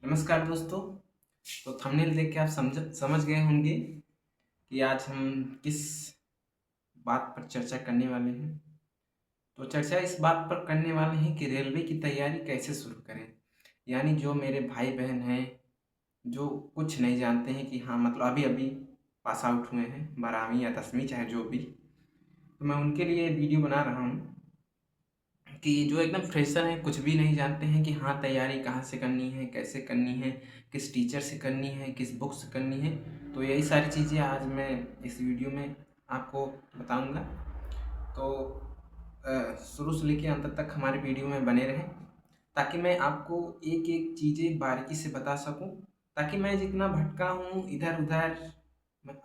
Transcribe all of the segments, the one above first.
नमस्कार दोस्तों। तो थंबनेल देख के आप समझ गए होंगे कि आज हम किस बात पर चर्चा करने वाले हैं। तो चर्चा इस बात पर करने वाले हैं कि रेलवे की तैयारी कैसे शुरू करें। यानी जो मेरे भाई बहन हैं जो कुछ नहीं जानते हैं कि हाँ मतलब अभी अभी पास आउट हुए हैं 12वीं या 10वीं चाहे जो भी, तो मैं उनके लिए वीडियो बना रहा हूँ कि जो एकदम फ्रेशर हैं, कुछ भी नहीं जानते हैं कि हाँ तैयारी कहाँ से करनी है, कैसे करनी है, किस टीचर से करनी है, किस बुक से करनी है। तो यही सारी चीज़ें आज मैं इस वीडियो में आपको बताऊंगा। तो शुरू से लेकर अंत तक हमारे वीडियो में बने रहें ताकि मैं आपको एक एक चीज़ें बारीकी से बता सकूं, ताकि मैं जितना भटका हूँ इधर उधर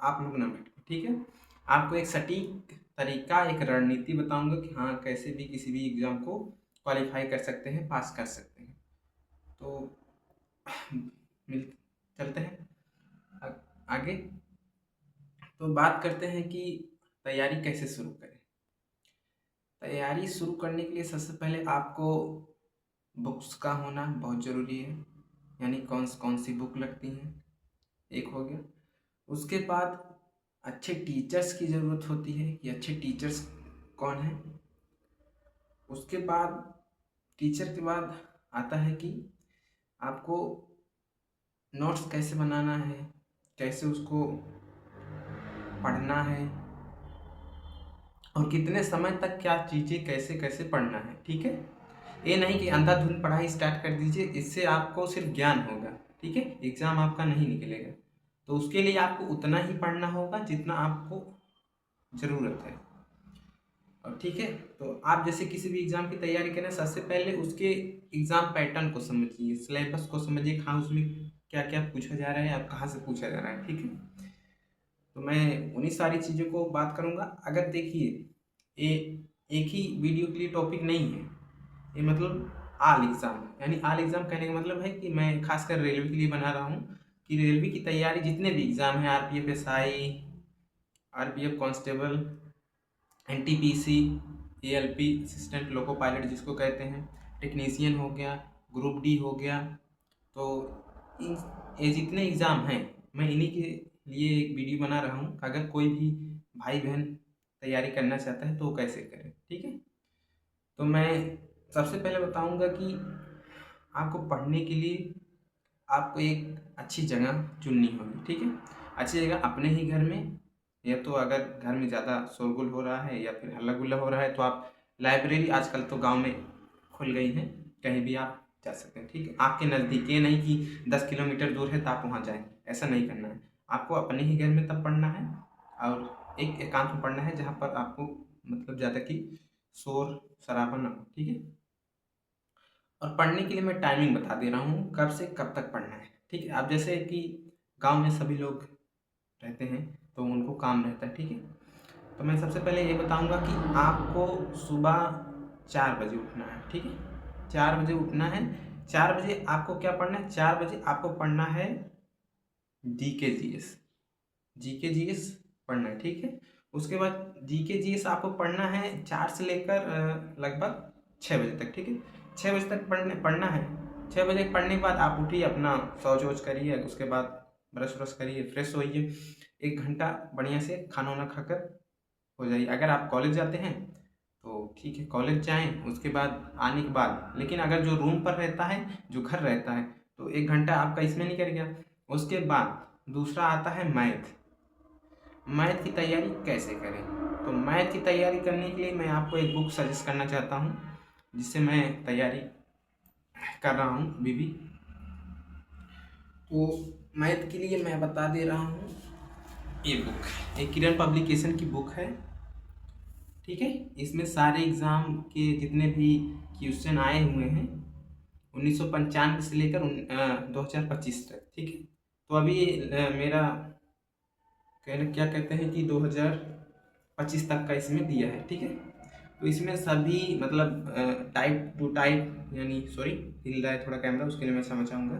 आप लोग ना भटके। ठीक है, आपको एक सटीक तरीका, एक रणनीति बताऊंगा कि हाँ कैसे भी किसी भी एग्जाम को क्वालिफाई कर सकते हैं, पास कर सकते हैं। तो मिल चलते हैं आगे। तो बात करते हैं कि तैयारी कैसे शुरू करें। तैयारी शुरू करने के लिए सबसे पहले आपको बुक्स का होना बहुत ज़रूरी है, यानी कौन सी बुक लगती हैं, एक हो गया। उसके बाद अच्छे टीचर्स की ज़रूरत होती है कि अच्छे टीचर्स कौन हैं। उसके बाद टीचर के बाद आता है कि आपको नोट्स कैसे बनाना है, कैसे उसको पढ़ना है और कितने समय तक क्या चीज़ें कैसे कैसे पढ़ना है। ठीक है, ये नहीं कि अंधाधुंध पढ़ाई स्टार्ट कर दीजिए, इससे आपको सिर्फ ज्ञान होगा। ठीक है, एग्ज़ाम आपका नहीं निकलेगा। तो उसके लिए आपको उतना ही पढ़ना होगा जितना आपको ज़रूरत है। और ठीक है, तो आप जैसे किसी भी एग्ज़ाम की तैयारी करें, सबसे पहले उसके एग्ज़ाम पैटर्न को समझिए, सिलेबस को समझिए, हाँ उसमें क्या क्या पूछा जा रहा है, आप कहाँ से पूछा जा रहा है। ठीक है, तो मैं उन्हीं सारी चीज़ों को बात करूँगा। अगर देखिए, ये एक ही वीडियो के लिए टॉपिक नहीं है, ये मतलब आल एग्ज़ाम, यानी आल एग्ज़ाम कहने का मतलब है कि मैं खासकर रेलवे के लिए बना रहा हूँ कि रेलवे की तैयारी जितने भी एग्ज़ाम हैं, RPF SI, RPF constable, NTPC, ALP assistant loco pilot जिसको कहते हैं, टेक्नीशियन हो गया, ग्रुप डी हो गया। तो इन ये जितने एग्ज़ाम हैं, मैं इन्हीं के लिए एक वीडियो बना रहा हूँ। अगर कोई भी भाई बहन तैयारी करना चाहता है तो वो कैसे करे। ठीक है, तो मैं सबसे पहले बताऊंगा कि आपको पढ़ने के लिए आपको एक अच्छी जगह चुननी होगी। ठीक है, अच्छी जगह अपने ही घर में, या तो अगर घर में ज़्यादा शोरगुल हो रहा है या फिर हल्ला गुल्ला हो रहा है तो आप लाइब्रेरी, आजकल तो गांव में खुल गई हैं, कहीं भी आप जा सकते हैं। ठीक है, आपके नज़दीक, ये नहीं कि 10 किलोमीटर दूर है तो आप वहाँ जाएं, ऐसा नहीं करना है। आपको अपने ही घर में तब पढ़ना है और एक एकांत में पढ़ना है जहाँ पर आपको मतलब ज़्यादा की शोर शराबा ना हो। ठीक है, और पढ़ने के लिए मैं टाइमिंग बता दे रहा हूँ कब से कब तक पढ़ना है। ठीक है, अब जैसे कि गांव में सभी लोग रहते हैं तो उनको काम रहता है। ठीक है, तो मैं सबसे पहले ये बताऊंगा कि आपको सुबह 4 बजे उठना है। ठीक है, 4 बजे उठना है। 4 बजे आपको क्या पढ़ना है? 4 बजे आपको पढ़ना है जी के जी एस पढ़ना है। ठीक है, उसके बाद जी के जी एस आपको पढ़ना है 4 से लेकर लगभग 6 बजे तक। ठीक है, 6 बजे तक पढ़ना है। 6 बजे पढ़ने के बाद आप उठिए, अपना शौच वौच करिए, उसके बाद ब्रश व्रश करिए, फ्रेश होइए, 1 घंटा बढ़िया से खाना वाना खाकर हो जाइए। अगर आप कॉलेज जाते हैं तो ठीक है, कॉलेज जाएं, उसके बाद आने के बाद, लेकिन अगर जो रूम पर रहता है, जो घर रहता है, तो 1 घंटा आपका इसमें निकल गया। उसके बाद दूसरा आता है मैथ। मैथ की तैयारी कैसे करें? तो मैथ की तैयारी करने के लिए मैं आपको एक बुक सजेस्ट करना चाहता हूँ जिससे मैं तैयारी कर रहा हूँ अभी भी। तो मैथ के लिए मैं बता दे रहा हूँ, ये बुक एक किरण पब्लिकेशन की बुक है। ठीक है, इसमें सारे एग्ज़ाम के जितने भी क्वेश्चन आए हुए हैं 1995 से लेकर 2025 तक। ठीक है, तो अभी मेरा कहना क्या कहते हैं कि 2025 तक का इसमें दिया है। ठीक है, तो इसमें सभी मतलब टाइप टू टाइप, यानी सॉरी हिल रहा है थोड़ा कैमरा, उसके लिए मैं क्षमा चाहूँगा।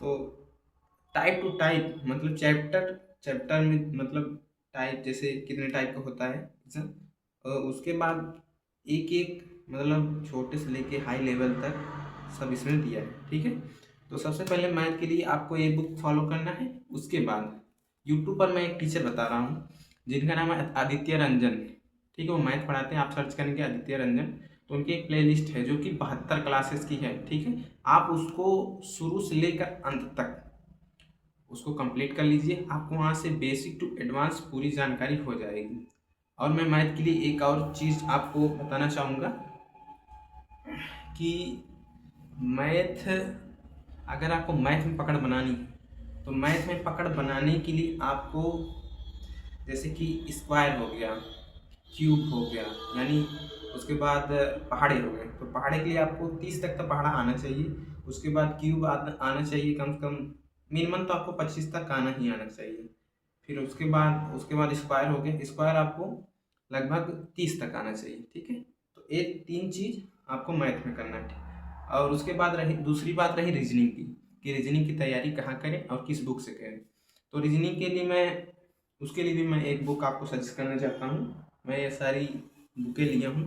तो टाइप टू टाइप मतलब चैप्टर चैप्टर में मतलब टाइप, जैसे कितने टाइप का होता है एग्जाम, उसके बाद एक एक मतलब छोटे से लेके हाई लेवल तक सब इसमें दिया है। ठीक है, तो सबसे पहले मैथ के लिए आपको ये बुक फॉलो करना है। उसके बाद यूट्यूब पर मैं एक टीचर बता रहा हूँ जिनका नाम है आदित्य रंजन, ठीक है। वो मैथ पढ़ाते हैं, आप सर्च करेंगे आदित्य रंजन तो उनकी एक प्लेलिस्ट है जो कि 72 क्लासेस की है, ठीक है। आप उसको शुरू से लेकर अंत तक उसको कंप्लीट कर लीजिए, आपको वहाँ से बेसिक टू एडवांस पूरी जानकारी हो जाएगी। और मैं मैथ के लिए एक और चीज़ आपको बताना चाहूँगा कि मैथ, अगर आपको मैथ में पकड़ बनानी है तो मैथ में पकड़ बनाने के लिए आपको जैसे कि स्क्वायर हो गया, क्यूब हो गया, यानी उसके बाद पहाड़े हो गए, तो पहाड़े के लिए आपको 30 तक का पहाड़ा आना चाहिए। उसके बाद क्यूब आना चाहिए कम से कम, मिनिमम तो आपको 25 तक आना ही आना चाहिए। फिर उसके बाद स्क्वायर हो गया, स्क्वायर आपको लगभग 30 तक आना चाहिए, ठीक है। तो ये 3 चीज़ आपको मैथ में करना है। और उसके बाद दूसरी बात रही रीजनिंग की, कि रीजनिंग की तैयारी कहाँ करें और किस बुक से करें। तो रीजनिंग के लिए उसके लिए भी मैं एक बुक आपको सजेस्ट करना चाहता हूँ। मैं ये सारी बुकें लिया हूँ।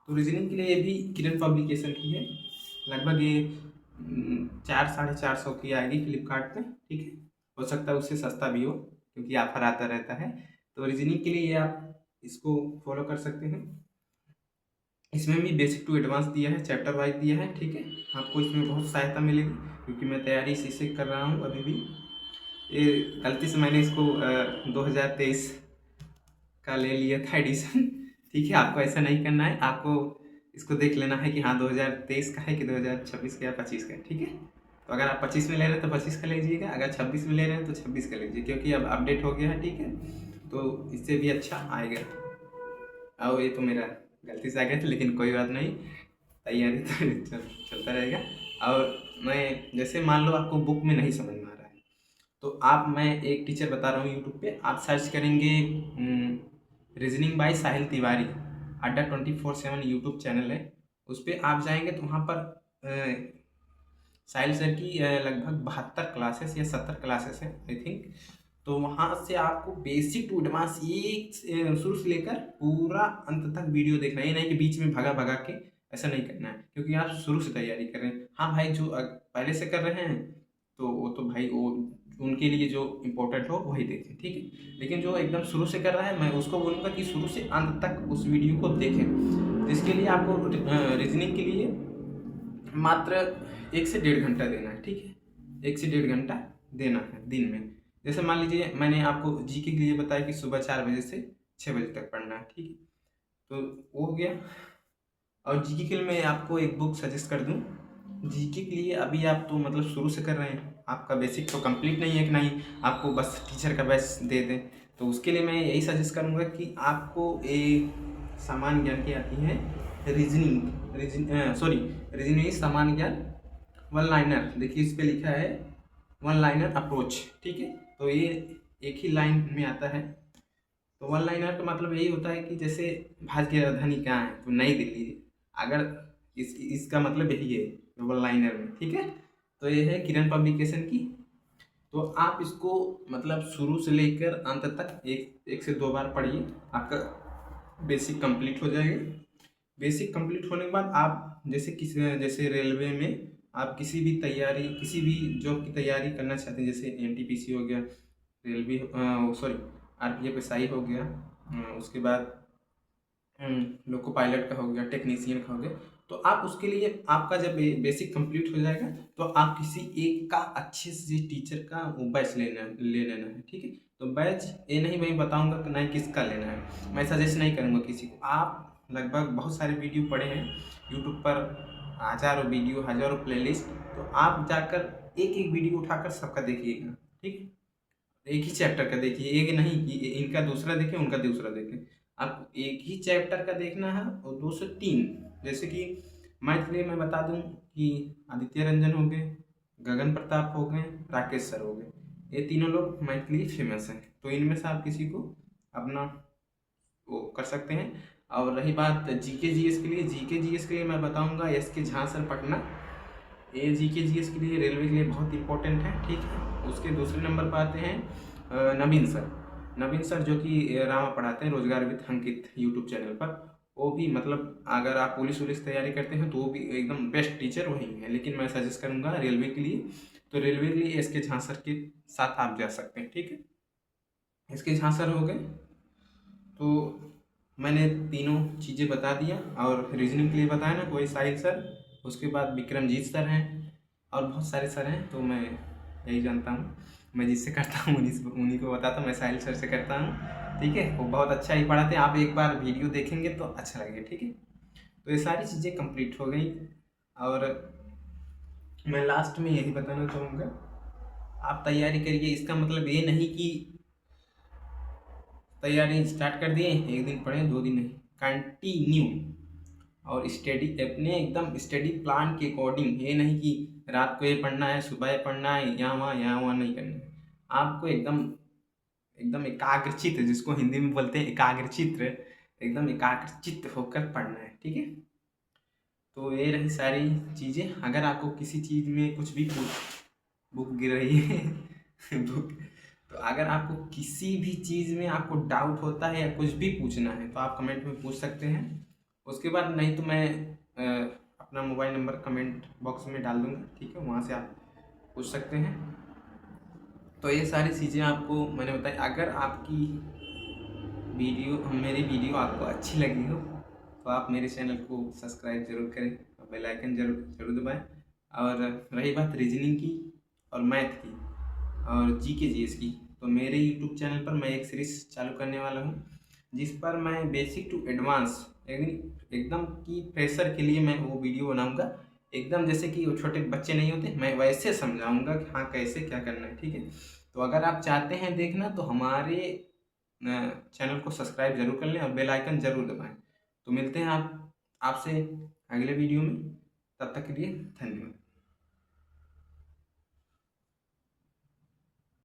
तो रीजनिंग के लिए ये भी किरण पब्लिकेशन की है, लगभग ये 400-450 की आएगी फ्लिपकार्ट पे, ठीक है। हो सकता है उससे सस्ता भी हो क्योंकि ऑफर आता रहता है। तो रीजनिंग के लिए आप इसको फॉलो कर सकते हैं। इसमें भी बेसिक टू एडवांस दिया है, चैप्टर वाइज दिया है, ठीक है। आपको इसमें बहुत सहायता मिलेगी क्योंकि मैं तैयारी इसी से कर रहा हूँ अभी भी। ये गलती से मैंने इसको 2023 का ले लिया था एडिशन, ठीक है। आपको ऐसा नहीं करना है, आपको इसको देख लेना है कि हाँ 2023 का है कि 2026 का या 25 का है, ठीक है। तो अगर आप 25 में ले रहे हैं तो 25 का लीजिएगा, अगर 26 में ले रहे हैं तो 26 का लीजिए, क्योंकि अब अपडेट हो गया है, ठीक है। तो इससे भी अच्छा आएगा। और ये तो मेरा गलती से आ गया था, लेकिन कोई बात नहीं, तैयारी तो चलता रहेगा। और मैं जैसे मान लो आपको बुक में नहीं समझ में आ रहा है तो मैं एक टीचर बता रहा हूँ यूट्यूब पे, आप सर्च करेंगे रीजनिंग बाय साहिल तिवारी, अड्डा 24/7 यूट्यूब चैनल है। उस पर आप जाएंगे तो वहाँ पर साहिल सर की लगभग 72 क्लासेस या 70 क्लासेस हैं आई थिंक। तो वहाँ से आपको बेसिक टू एडवांस एक शुरू से लेकर पूरा अंत तक वीडियो देखना है, ये नहीं कि बीच में भगा भगा के, ऐसा नहीं करना है क्योंकि आप शुरू से तैयारी कर रहे हैं। हाँ भाई, जो पहले से कर रहे हैं तो वो तो भाई वो उनके लिए जो इम्पोर्टेंट हो वही देखें, ठीक है। लेकिन जो एकदम शुरू से कर रहा है मैं उसको बोलूँगा कि शुरू से अंत तक उस वीडियो को देखें, जिसके लिए आपको रीजनिंग के लिए मात्र 1 से 1.5 घंटा देना है, ठीक है। 1 से 1.5 घंटा देना है दिन में। जैसे मान लीजिए मैंने आपको जीके के लिए बताया कि सुबह 4 बजे से 6 बजे तक पढ़ना है, ठीक है। तो वो हो गया। और जीके के लिए मैं आपको एक बुक सजेस्ट कर दूं। जीके के लिए अभी आप तो मतलब शुरू से कर रहे हैं, आपका बेसिक तो कंप्लीट नहीं है कि नहीं आपको बस टीचर का बैच दे दें, तो उसके लिए मैं यही सजेस्ट करूंगा कि आपको एक सामान्य ज्ञान की आती है रीजनिंग सामान्य ज्ञान वन लाइनर, देखिए इस पे लिखा है वन लाइनर अप्रोच, ठीक है। तो ये एक ही लाइन में आता है। तो वन लाइनर का मतलब यही होता है कि जैसे भारत की राजधानी कहाँ है तो नई दिल्ली, अगर इसका मतलब यही है वन लाइनर में, ठीक है। तो ये है किरण पब्लिकेशन की। तो आप इसको मतलब शुरू से लेकर अंत तक एक से 2 बार पढ़िए, आपका बेसिक कंप्लीट हो जाएगा। बेसिक कंप्लीट होने के बाद आप जैसे रेलवे में आप किसी भी जॉब की तैयारी करना चाहते हैं, जैसे एनटीपीसी हो गया, रेलवे आरपीएफ एसआई हो गया, उसके बाद लोको पायलट का हो गया, टेक्नीशियन का हो गया, तो आप उसके लिए आपका जब बेसिक कंप्लीट हो जाएगा तो आप किसी एक का अच्छे से टीचर का वो बैच ले लेना है, ठीक है। तो बैच ये नहीं मैं बताऊंगा कि नहीं किसका लेना है, मैं सजेस्ट नहीं करूंगा किसी को। आप लगभग बहुत सारे वीडियो पढ़े हैं यूट्यूब पर, हज़ारों वीडियो, हज़ारों प्लेलिस्ट, तो आप जाकर एक एक वीडियो उठाकर सबका देखिएगा, ठीक है। एक ही चैप्टर का देखिए, एक नहीं कि इनका दूसरा देखें उनका दूसरा देखें, आप एक ही चैप्टर का देखना है। और 2 से 3 जैसे कि मैथ के लिए मैं बता दूं कि आदित्य रंजन हो गए, गगन प्रताप हो गए, राकेश सर हो गए, ये तीनों लोग मैथ के लिए फेमस हैं। तो इनमें से आप किसी को अपना वो कर सकते हैं। और रही बात जीके जीएस के लिए मैं बताऊंगा एसके झा सर पटना, ये जीके जीएस के लिए रेलवे के लिए बहुत इंपॉर्टेंट है, ठीक है। उसके दूसरे नंबर पर आते हैं नवीन सर जो कि रामा पढ़ाते हैं रोजगार विद अंकित यूट्यूब चैनल पर, वो भी मतलब अगर आप पुलिस वुलिस तैयारी करते हैं तो वो भी एकदम बेस्ट टीचर वही है। लेकिन मैं सजेस्ट करूँगा रेलवे के लिए, तो रेलवे के लिए एस के झांसर के साथ आप जा सकते हैं, ठीक है। एस के झांसर हो गए, तो मैंने तीनों चीज़ें बता दिया। और रीजनिंग के लिए बताया ना, कोई साहिल सर, उसके बाद विक्रमजीत सर हैं और बहुत सारे सर हैं। तो मैं यही जानता हूँ, मैं जिससे करता हूँ उन्हीं को बताता हूँ। मैं साहिल सर से करता हूँ, ठीक है। वो बहुत अच्छा ही पढ़ाते हैं, आप एक बार वीडियो देखेंगे तो अच्छा लगेगा, ठीक है। तो ये सारी चीज़ें कंप्लीट हो गई। और मैं लास्ट में यही बताना चाहूँगा, आप तैयारी करिए। इसका मतलब ये नहीं कि तैयारी स्टार्ट कर दिए, एक दिन पढ़े, दो दिन नहीं, कंटिन्यू। और स्टडी अपने एकदम स्टडी प्लान के अकॉर्डिंग, ये नहीं कि रात को ये पढ़ना है, सुबह ये पढ़ना है, यहाँ वहाँ नहीं करना है। आपको एकदम एकदम एकाग्रचित, जिसको हिंदी में बोलते हैं एकाग्रचित, एकदम एकाग्रचित होकर पढ़ना है, ठीक है। तो ये रही सारी चीज़ें। अगर आपको किसी चीज़ में कुछ भी बुक गिर रही है बुक, तो अगर आपको किसी भी चीज़ में आपको डाउट होता है या कुछ भी पूछना है तो आप कमेंट में पूछ सकते हैं। उसके बाद नहीं तो मैं अपना मोबाइल नंबर कमेंट बॉक्स में डाल दूँगा, ठीक है, वहाँ से आप पूछ सकते हैं। तो ये सारी चीज़ें आपको मैंने बताई। अगर आपकी मेरी वीडियो आपको अच्छी लगी हो तो आप मेरे चैनल को सब्सक्राइब जरूर करें और बेल आइकन जरूर जरूर दबाएं। और रही बात रीजनिंग की और मैथ की और जी के जीएस की, तो मेरे यूट्यूब चैनल पर मैं एक सीरीज चालू करने वाला हूँ, जिस पर मैं बेसिक टू एडवांस एकदम की फ्रेशर के लिए मैं वो वीडियो बनाऊंगा। एकदम जैसे कि वो छोटे बच्चे नहीं होते, मैं वैसे समझाऊंगा कि हाँ कैसे क्या करना है, ठीक है। तो अगर आप चाहते हैं देखना तो हमारे चैनल को सब्सक्राइब जरूर कर लें और बेल आइकन जरूर दबाएं। तो मिलते हैं आपसे अगले वीडियो में, तब तक के लिए धन्यवाद।